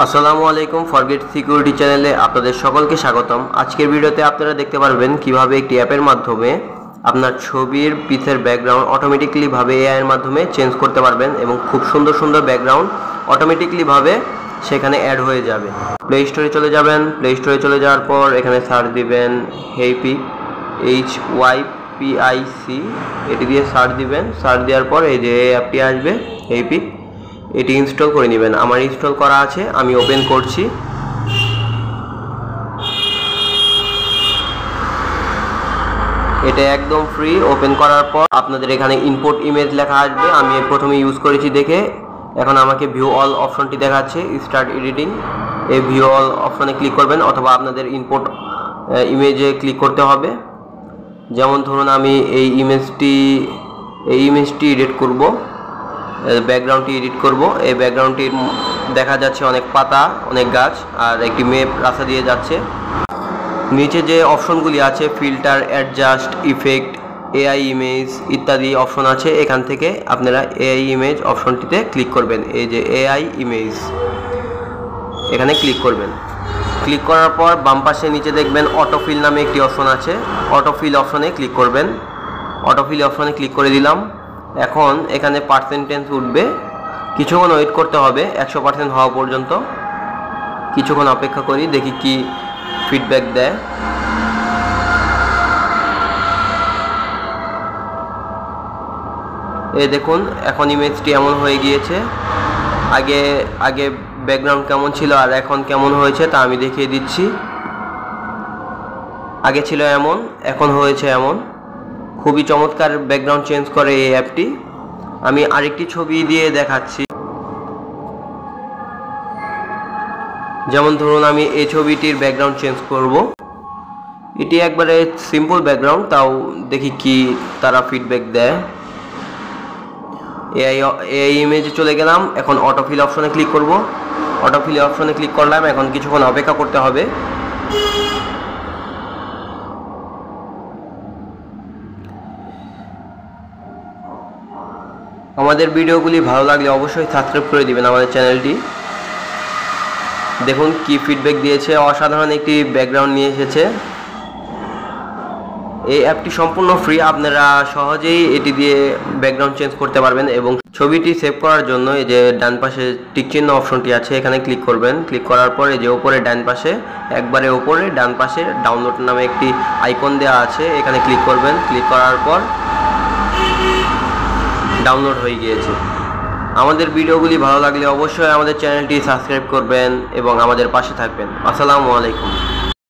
আসসালামু আলাইকুম forget security চ্যানেলে আপনাদের সকলকে স্বাগতম। আজকের ভিডিওতে আপনারা দেখতে পারবেন কিভাবে একটি অ্যাপের মাধ্যমে আপনার ছবির পিছের ব্যাকগ্রাউন্ড অটোমেটিক্যালি ভাবে এআই এর মাধ্যমে চেঞ্জ করতে পারবেন এবং খুব সুন্দর সুন্দর ব্যাকগ্রাউন্ড অটোমেটিক্যালি ভাবে সেখানে অ্যাড হয়ে যাবে। প্লে স্টোরে চলে যাবেন। প্লে স্টোরে চলে যাওয়ার পর এখানে সার্চ দিবেন হেইপিক, HYPIC, এটি দিয়ে সার্চ দিবেন। সার্চ দেওয়ার পর এই যে অ্যাপটি আসবে হেইপিক, এটি ইনস্টল করে নেবেন। আমার ইনস্টল করা আছে, আমি ওপেন করছি। এটা একদম ফ্রি। ওপেন করার পর আপনাদের এখানে ইম্পোর্ট ইমেজ লেখা আসবে। আমি প্রথমে ইউজ করেছি দেখে এখন আমাকে ভিউ অল অপশনটি দেখাচ্ছে। স্টার্ট এডিটিং, এই ভিউ অল অপশনে ক্লিক করবেন অথবা আপনাদের ইম্পোর্ট ইমেজে ক্লিক করতে হবে। যেমন ধরুন আমি এই ইমেজটি এডিট করব, ব্যাকগ্রাউন্ডটি এডিট করব। এই ব্যাকগ্রাউন্ডটির দেখা যাচ্ছে অনেক পাতা, অনেক গাছ আর একটি মেপ রাস্তা দিয়ে যাচ্ছে। নিচে যে অপশনগুলি আছে filter, adjust, effect, AI image ইত্যাদি অপশন আছে। এখান থেকে আপনারা এআই ইমেজ অপশনটিতে ক্লিক করবেন। এই যে এআই ইমেজ, এখানে ক্লিক করবেন। ক্লিক করার পর বাম পাশে নিচে দেখবেন অটোফিল নামে একটি অপশন আছে। অটোফিল অপশনে ক্লিক করবেন। অটোফিল অপশনে ক্লিক করে দিলাম। এখন এখানে পার্সেন্টেজ উঠবে, কিছুক্ষণ ওয়েট করতে হবে 100% হওয়া পর্যন্ত। কিছুক্ষণ অপেক্ষা করি, দেখি কি ফিডব্যাক দেয়। এই দেখুন এখন ইমেজটি এমন হয়ে গিয়েছে। আগে ব্যাকগ্রাউন্ড কেমন ছিল আর এখন কেমন হয়েছে তা আমি দেখিয়ে দিচ্ছি। আগে ছিল এমন, এখন হয়েছে এমন। খুবই চমৎকার ব্যাকগ্রাউন্ড চেঞ্জ করে এই অ্যাপটি। আমি আরেকটি ছবি দিয়ে দেখাচ্ছি। যেমন ধরুন আমি এই ছবিটির ব্যাকগ্রাউন্ড চেঞ্জ করব। এটি একবারে সিম্পল ব্যাকগ্রাউন্ড, তাও দেখি কি তারা ফিডব্যাক দেয়। এআই ইমেজে চলে গেলাম। এখন অটোফিল অপশনে ক্লিক করব। অটোফিল অপশনে ক্লিক করলাম। এখন কিছুক্ষণ অপেক্ষা করতে হবে। আমাদের ভিডিওগুলি ভালো লাগলে অবশ্যই সাবস্ক্রাইব করে দিবেন আমাদের চ্যানেলটি। দেখুন কি ফিডব্যাক দিয়েছে, অসাধারণ একটি ব্যাকগ্রাউন্ড নিয়ে এসেছে। এই অ্যাপটি সম্পূর্ণ ফ্রি, আপনারা সহজেই এটি দিয়ে ব্যাকগ্রাউন্ড চেঞ্জ করতে পারবেন। এবং ছবিটি সেভ করার জন্য এই যে ডান পাশে টিক চিহ্ন অপশনটি আছে, এখানে ক্লিক করবেন। ক্লিক করার পর এই যে উপরে ডান পাশে, একবারে উপরে ডান পাশে ডাউনলোড নামে একটি আইকন দেওয়া আছে, এখানে ক্লিক করবেন। ক্লিক করার পর ডাউনলোড হয়ে গিয়েছে। আমাদের ভিডিওগুলি ভালো লাগলে অবশ্যই আমাদের চ্যানেলটি সাবস্ক্রাইব করবেন এবং আমাদের পাশে থাকবেন। আসসালামু আলাইকুম।